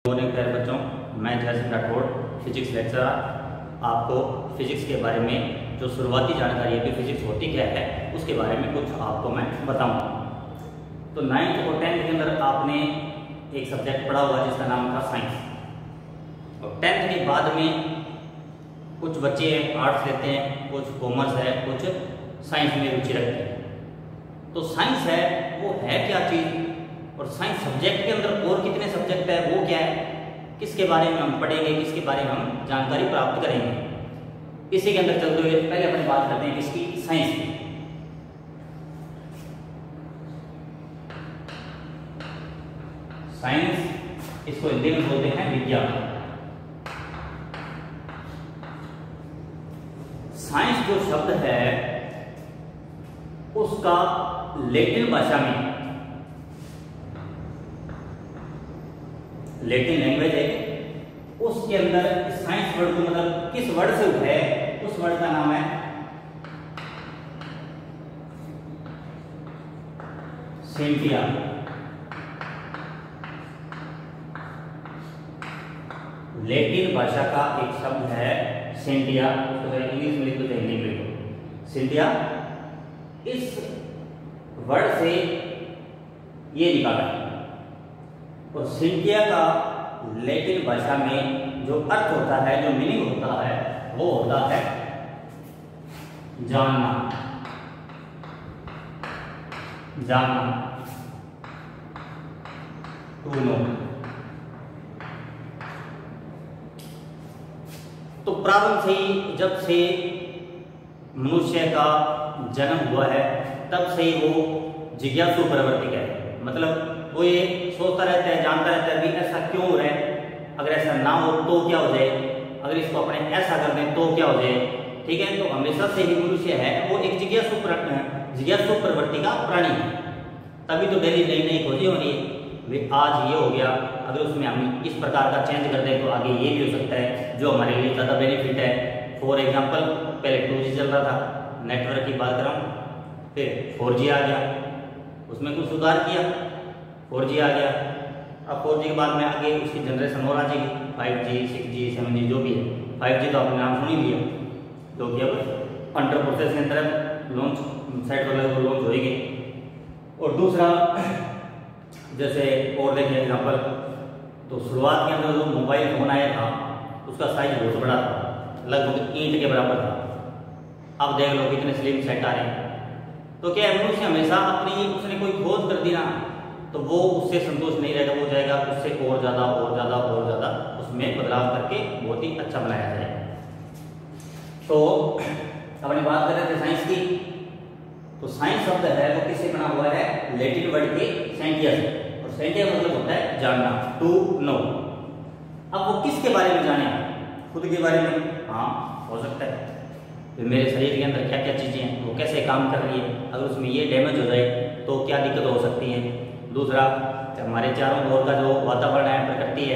Morning प्यारे बच्चों, मैं जय सिंह राठौड़ फिजिक्स लेक्चरर आपको फिजिक्स के बारे में जो शुरुआती जानकारी है कि फिजिक्स होती क्या है उसके बारे में कुछ आपको मैं बताऊंगा। तो 9th और 10th के अंदर आपने एक सब्जेक्ट पढ़ा होगा जिसका नाम था साइंस। और 10th के बाद में कुछ बच्चे आर्ट्स लेते हैं, कुछ कॉमर्स है, कुछ साइंस में रुचि रखते हैं। तो साइंस है वो है क्या चीज़, और साइंस सब्जेक्ट के अंदर और कितने सब्जेक्ट है वो क्या है, किसके बारे में हम पढ़ेंगे, किसके बारे में हम जानकारी प्राप्त करेंगे। इसी के अंदर चलते हुए पहले अपनी बात करते हैं किसकी, साइंस की। साइंस इसको हिंदी में बोलते हैं विज्ञान। साइंस जो शब्द है उसका लैटिन भाषा में, लैटिन लैंग्वेज है, उसके अंदर साइंस वर्ड को मतलब किस वर्ड से उठा है उस वर्ड का नाम है सेंटिया। लैटिन भाषा का एक शब्द है सेंटिया, तो इंग्लिश में लिख दो, हिंदी में लिख दो सेंटिया। इस वर्ड से ये निकाला है, और सेंटिया का लैटिन भाषा में जो अर्थ होता है, जो मीनिंग होता है, वो होता है जानना, जानना, टू नो। तो प्रारंभ से ही, जब से मनुष्य का जन्म हुआ है तब से ही वो जिज्ञासु प्रवृत्ति है, मतलब वो ये सोचता रहता है, जानता रहता है भी ऐसा क्यों हो रहा है, अगर ऐसा ना हो तो क्या हो जाए, अगर इसको अपने ऐसा कर दें तो क्या हो जाए। ठीक है, तो हमेशा से ही मनुष्य है वो एक जिज्ञासु प्रवृत्ति का प्राणी है। तभी तो डेली नई नई खोजें हो रही है, आज ये हो गया, अगर उसमें हम इस प्रकार का चेंज कर दें तो आगे ये भी हो सकता है जो हमारे लिए ज़्यादा बेनिफिट है। फॉर एग्जाम्पल, पहले 2G चल रहा था, नेटवर्क की बात कर रहा हूँ, फिर 4G आ गया, उसमें कुछ सुधार किया, 4G आ गया। अब 4G के बाद में आगे उसकी जनरेशन और आ जाएगी, 5G, 6G, 7G जो भी है। 5G तो आपने नाम सुन ही लिया, जो कि अब अंडर प्रोसेस के अंदर लॉन्च साइट वगैरह को लॉन्च होगी। और दूसरा जैसे और देखें एग्जाम्पल, तो शुरुआत के अंदर जो मोबाइल फोन आया था उसका साइज बहुत बड़ा था, लगभग ईंट के बराबर था। अब देख लो कितने स्लिम सेट आ रहे हैं। तो क्या है, मनुष्य हमेशा अपनी, उसने कोई खोज कर दी ना तो वो उससे संतुष्ट नहीं रहेगा, वो जाएगा उससे और ज़्यादा और ज़्यादा और ज़्यादा उसमें बदलाव करके बहुत ही अच्छा बनाया जाए। तो अपनी बात कर रहे थे साइंस की, तो साइंस शब्द है वो किससे बना हुआ है, लैटिन वर्ड के सेंटिया से, और सेंटिया मतलब होता है जानना, टू नो। अब वो किसके बारे में जाने, खुद के बारे में, हाँ हो सकता है तो मेरे शरीर के अंदर क्या क्या चीज़ें हैं, वो कैसे काम कर रही है, अगर उसमें ये डैमेज हो जाए तो क्या दिक्कत हो सकती है। दूसरा, हमारे चारों ओर का जो वातावरण है, प्रकृति है,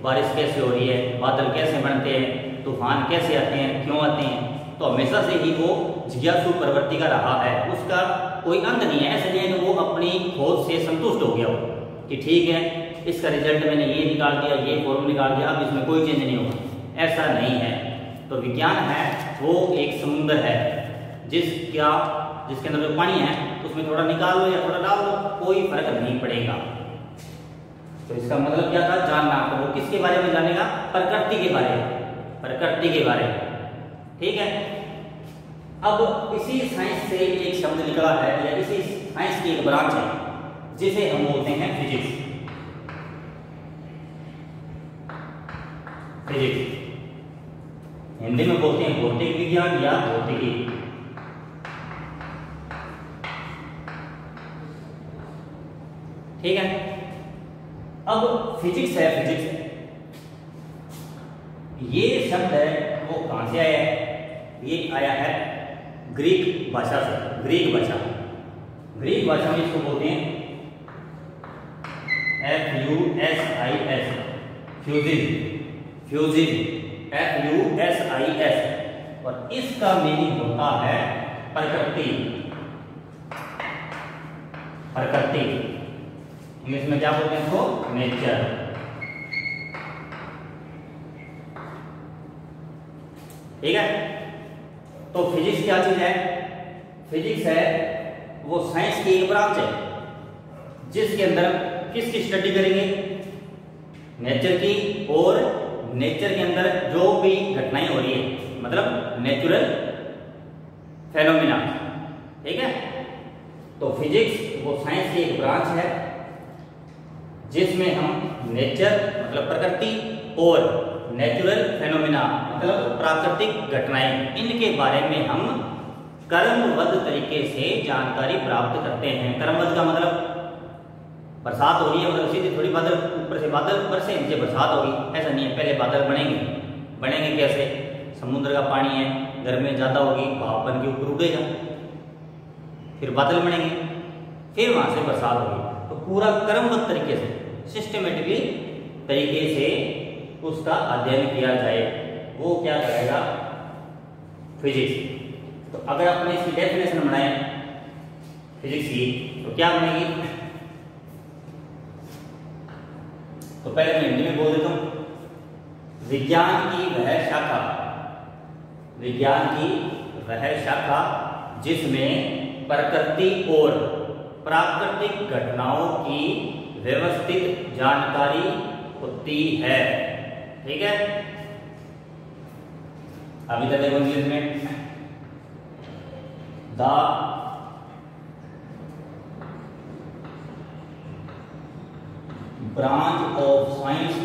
बारिश कैसे हो रही है, बादल कैसे बनते हैं, तूफान कैसे आते हैं, क्यों आते हैं। तो हमेशा से ही वो जिज्ञासु प्रवृत्ति का रहा है, उसका कोई अंत नहीं है। ऐसा नहीं है कि वो अपनी खोज से संतुष्ट हो गया हो कि ठीक है इसका रिजल्ट मैंने ये निकाल दिया, ये फॉर्मूला निकाल दिया, अब इसमें कोई चेंज नहीं होगा, ऐसा नहीं है। तो विज्ञान है वो एक समुद्र है जिसके अंदर जो पानी है उसमें थोड़ा निकाल लो या थोड़ा डाल दो, कोई फर्क नहीं पड़ेगा। तो इसका मतलब क्या था, जानना। तो वो किसके बारे में जानेगा, प्रकृति के बारे में, प्रकृति के बारे में। ठीक है, अब इसी साइंस से एक शब्द निकला है, या इसी साइंस की एक ब्रांच है जिसे हम बोलते हैं फिजिक्स। फिजिक्स हिंदी में बोलते हैं भौतिक विज्ञान या भौतिकी। ठीक है, अब फिजिक्स है, फिजिक्स ये शब्द है वो कहां से आया है, ये आया है ग्रीक भाषा से। ग्रीक भाषा में इसको बोलते हैं FUSIS, फ्यूजिन, FUSIS, और इसका मीनिंग होता है प्रकृति। इंग्लिश में क्या बोलते हैं इसको, नेचर। ठीक है। तो फिजिक्स क्या चीज है? फिजिक्स है वो साइंस की एक ब्रांच है जिसके अंदर किसकी स्टडी करेंगे? नेचर की, और नेचर के अंदर जो भी घटनाएं हो रही है, मतलब नेचुरल फेनोमेना। ठीक है। तो फिजिक्स वो साइंस की एक ब्रांच है जिसमें हम नेचर मतलब प्रकृति और नेचुरल फेनोमेना मतलब प्राकृतिक घटनाएं, इनके बारे में हम क्रमबद्ध तरीके से जानकारी प्राप्त करते हैं। क्रमबद्ध का मतलब बरसात हो रही है मतलब सीधे थोड़ी बादल ऊपर से बादल बरसे नीचे बरसात होगी, ऐसा नहीं है। पहले बादल बनेंगे कैसे? समुद्र का पानी है, गर्मी ज़्यादा होगी, भाप बन के ऊपर उड़ेगा, फिर बादल बनेंगे, फिर वहां से बरसात होगी। तो पूरा क्रमबद्ध तरीके से सिस्टमेटिकली तरीके से उसका अध्ययन किया जाए, वो क्या करेगा? फिजिक्स। तो अगर आपने इसकी डेफिनेशन बनाए फिजिक्स की तो क्या बनेगी? तो पहले मैं हिंदी में बोल देता हूं। विज्ञान की वह शाखा जिसमें प्रकृति और प्राकृतिक घटनाओं की व्यवस्थित जानकारी होती है। ठीक है। अभी तक देखो इंग्लिश में the branch of science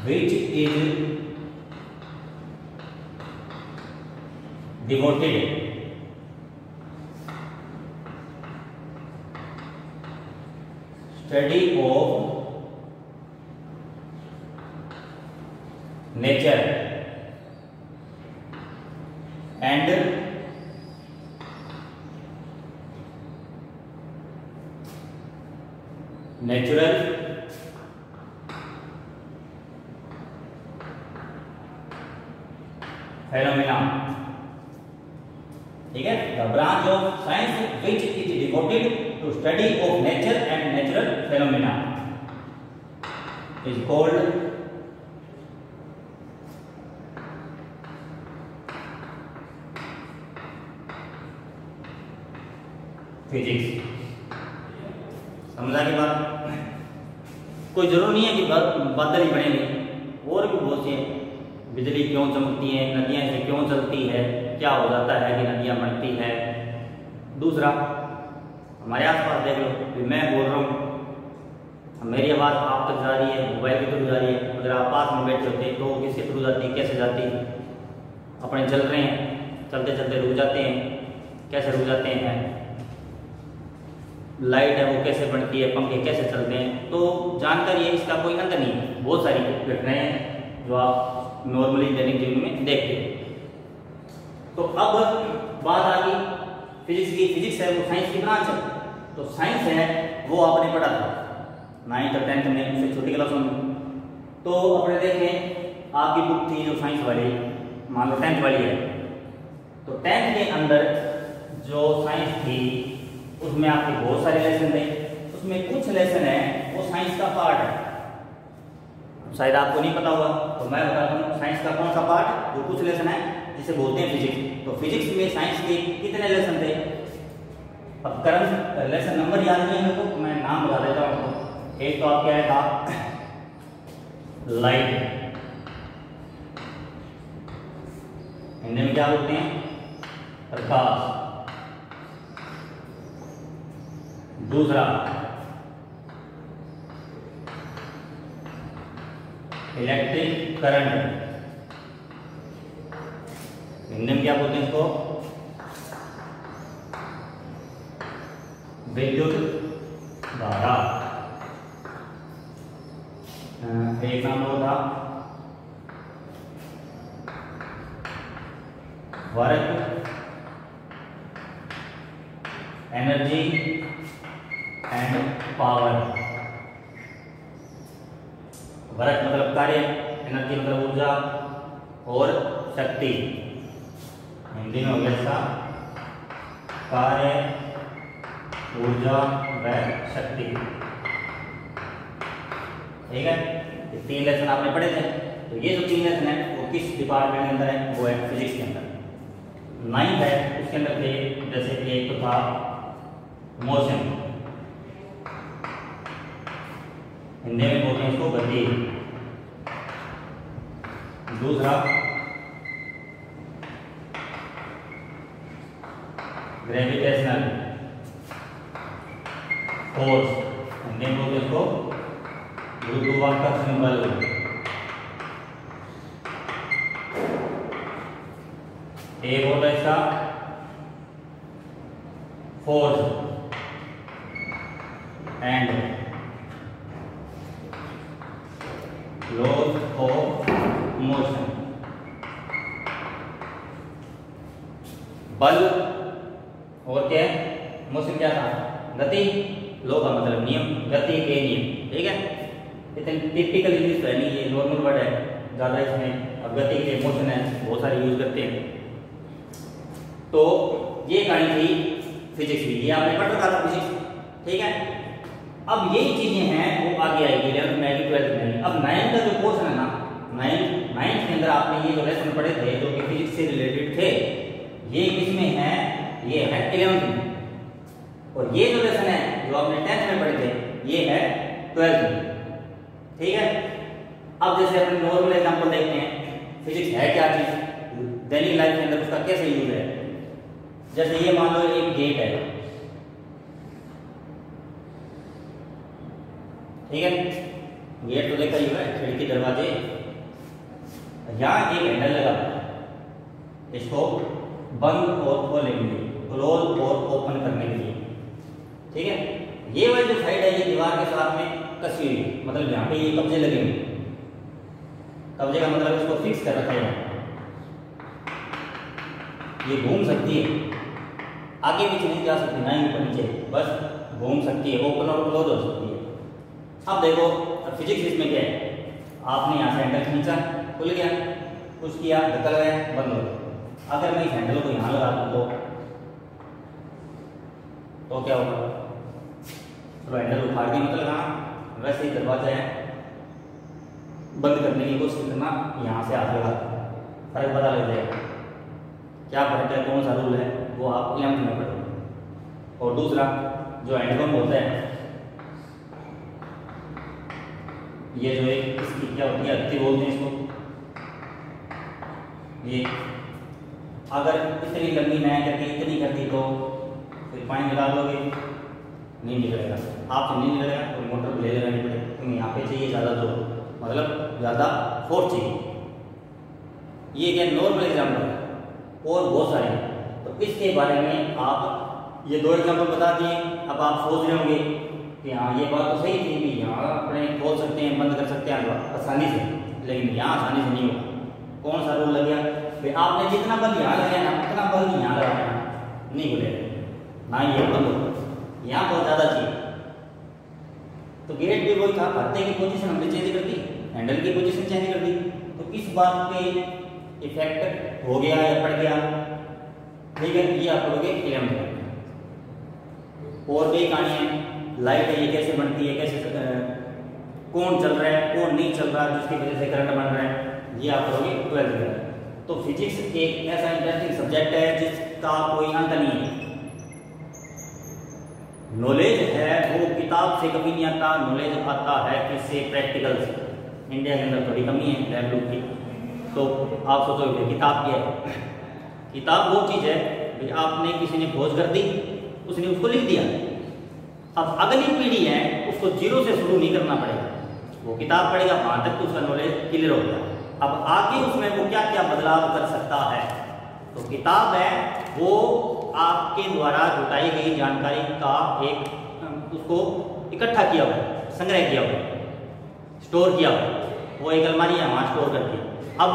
which is devoted study of nature and natural phenomena। ठीक है। The branch of science which is devoted to study of nature and natural phenomena is called physics. समझा की बात? कोई जरूर नहीं है कि बादल ही बनेंगे, और भी बहुत से बिजली क्यों चमकती है, नदियां ऐसे क्यों चलती है, क्या हो जाता है कि नदियां बनती है। दूसरा, हमारे आसपास देख लो, मैं बोल रहा हूँ, मेरी आवाज़ आप तक जा रही है, मोबाइल के थ्रू जा रही है। अगर आप पास में बैठे होते तो किसके थ्रू जाती, कैसे जाती? अपने चल रहे हैं, चलते चलते रुक जाते हैं, कैसे रुक जाते हैं? लाइट है वो कैसे बनती है, पंखे कैसे चलते हैं? तो जानकारी है, इसका कोई अंत नहीं है। बहुत सारी घटनाएं हैं जो आप नॉर्मली दैनिक जीवन में देखते हैं। तो अब बात आ गई फिजिक्स की। फिजिक्स है वो साइंस की ब्रांच है। तो साइंस है वो आपने पढ़ा था 9th और 10th में, उससे छोटी क्लासों में। तो अपने देखें, आपकी बुक थी जो साइंस वाली, मान लो 10th वाली है, तो 10th के अंदर जो साइंस थी उसमें आपके बहुत सारे लेसन थे। उसमें कुछ लेसन है वो साइंस का पार्ट है, शायद आपको नहीं पता होगा, तो मैं बताता हूँ साइंस का कौन सा पार्ट, जो कुछ लेसन है जिसे बोलते हैं फिजिक्स। तो फिजिक्स में साइंस के कितने लेसन थे? अब करंट लेसन नंबर याद नहीं है मेरे को, मैं नाम बता देता हूँ आपको। एक तो आपका है था लाइट, हिंदी में क्या बोलते हैं? प्रकाश। दूसरा इलेक्ट्रिक करंट, हिंदी में क्या बोलते हैं इसको? विद्युत धारा। एक नाम वो था work, energy and power. Work मतलब कार्य, एनर्जी मतलब ऊर्जा, और शक्ति। हिंदी में हो गया इसका कार्य, ऊर्जा व शक्ति। ठीक है, ये 3 लेसन आपने पढ़े थे। तो ये जो 3 लेसन है वो किस डिपार्टमेंट के अंदर है? वो है फिजिक्स के अंदर। 9th है, उसके अंदर थे जैसे एक तो था मोशन, हिंदी में बोलते हैं इसको गति। दूसरा ग्रेविटेशनल फोर्स, हिंदी में बोलते हैं इसको गुरुत्वाकर्षण बल। एक होता है इसका force and laws of motion. बल और क्या है? मोशन क्या था? गति। लॉ का मतलब नियम, गति के नियम। ठीक है, इतने टिपिकल इंग्लिश तो है नहीं, ये नॉर्मल वर्ड है ज़्यादा इसमें। अब गति के लिए मोशन है, बहुत सारे यूज करते हैं। तो ये कहानी थी फिजिक्स की, ये आपने पढ़ रखा था फिजिक्स। ठीक है, अब यही चीजें हैं वो आगे आएगी 11th में आएगी, 12th में आएगी। अब 9th का जो पोर्शन है ना, 9th के अंदर आपने ये जो लेसन पढ़े थे जो कि फिजिक्स से रिलेटेड थे, ये किसमें है? ये है 11th में। और ये जो लेसन है जो आपने 10th में पढ़े थे ये है 12th में। ठीक है, अब जैसे अपने नॉर्मल एग्जांपल देखते हैं, फिजिक्स है क्या चीज, दैनिक लाइफ के अंदर उसका कैसे यूज है। जैसे ये मान लो एक गेट है, ठीक है, गेट तो देखा ही होगा, खिड़की दरवाजे। यहां एक हैंडल लगा, इसको बंद और खोलेंगे, क्लोज और ओपन करने के लिए। ठीक है, ये वाली जो साइड है ये दीवार के साथ में कसी हुई, मतलब यहाँ पे ये कब्जे लगे हुए। कब्जे का मतलब इसको फिक्स कर रखा है, ये घूम सकती है, आगे पीछे नहीं जा सकती, ना ही ऊपर नीचे, बस घूम सकती है, ओपन और क्लोज हो सकती है। अब देखो, अब फिजिक्स इसमें क्या है? आपने यहाँ से हैंडल खींचा, खुल गया, कुछ किया, धक्का लगाया, बंद हो गया। अगर मैं इस हैंडल को यहाँ लगा दूँ तो क्या होगा? चलो हैंडल उखाड़ के मतलब लगाना, वैसे ही दरवाजा है बंद करने की कोशिश करना, यहाँ से हाथ लगा, फर्क पता लग जाएगा। क्या फर्क है, कौन सा रूल है, वो आप 11th में पढ़ोगे। और दूसरा जो हैंडपम्प होता है, ये जो एक इसकी क्या होती है, अत्ती बोलते हैं इसको। ये अगर इतनी लंबी नया करके इतनी कर दी तो फिर पानी निकाल लोगे, नहीं निकलेगा, आपसे नहीं निकलेगा तो मोटर ले लगानी पड़ेगी, क्योंकि यहाँ पे चाहिए ज़्यादा जोर, मतलब ज़्यादा फोर्स चाहिए। ये क्या नॉर्मल एग्जाम्पल है, और बहुत सारे। तो इसके बारे में आप ये 2 एग्जाम्पल बता दिए। अब आप सोच रहे होंगे कि हाँ ये बात तो सही थी कि यहाँ अपने खोल सकते हैं, बंद कर सकते हैं आसानी से, लेकिन यहाँ आसानी से नहीं होगा। कौन सा रूल लग गया? फिर आपने जितना बल यहाँ लगाया ना उतना बल यहाँ लगाना, नहीं खुलेगा ना, ये बंद होगा, यहाँ बहुत ज़्यादा चाहिए। तो गेट भी वही था, भरते की पोजीशन हमने चेंज कर दी, हैंडल की पोजीशन चेंज कर दी, तो इस बात पे इफेक्ट हो गया या पड़ गया। ठीक है, ये आप पढ़ोगे 11th में। और कई कहानियाँ, लाइट है ये कैसे बनती है, कैसे कौन चल रहा है, कौन नहीं चल रहा, जिसकी वजह से करंट बन रहा है, ये आप पढ़ोगे 12th में। तो फिजिक्स एक ऐसा इंटरेस्टिंग सब्जेक्ट है जिसका कोई अंत नहीं है। नॉलेज है वो किताब से कभी नहीं आता, नॉलेज आता है किससे? प्रैक्टिकल से। इंडिया के अंदर थोड़ी कमी है लैब लोग की, तो आप सोचोगे किताब क्या है? किताब वो चीज़ है कि आपने किसी ने खोज कर दी, उसने उसको लिख दिया, अब अगली पीढ़ी है उसको जीरो से शुरू नहीं करना पड़ेगा, वो किताब पढ़ेगा, वहां तक तो उसका नॉलेज क्लियर हो गया। अब आगे उसमें वो क्या क्या बदलाव कर सकता है, तो किताब है वो आपके द्वारा जुटाई गई जानकारी का एक उसको इकट्ठा किया हुआ, संग्रह किया हुआ, स्टोर किया हुआ, वो एक अलमारी है वहाँ स्टोर करती है। अब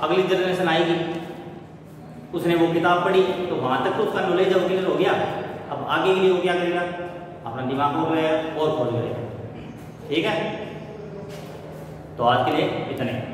अगली जनरेशन आएगी, उसने वो किताब पढ़ी तो वहां तक तो उसका नॉलेज अब क्लियर हो गया, अब आगे के लिए वो क्या करेगा? अपना दिमाग खोल रहा है और खोल करेगा। ठीक है, तो आज के लिए इतने।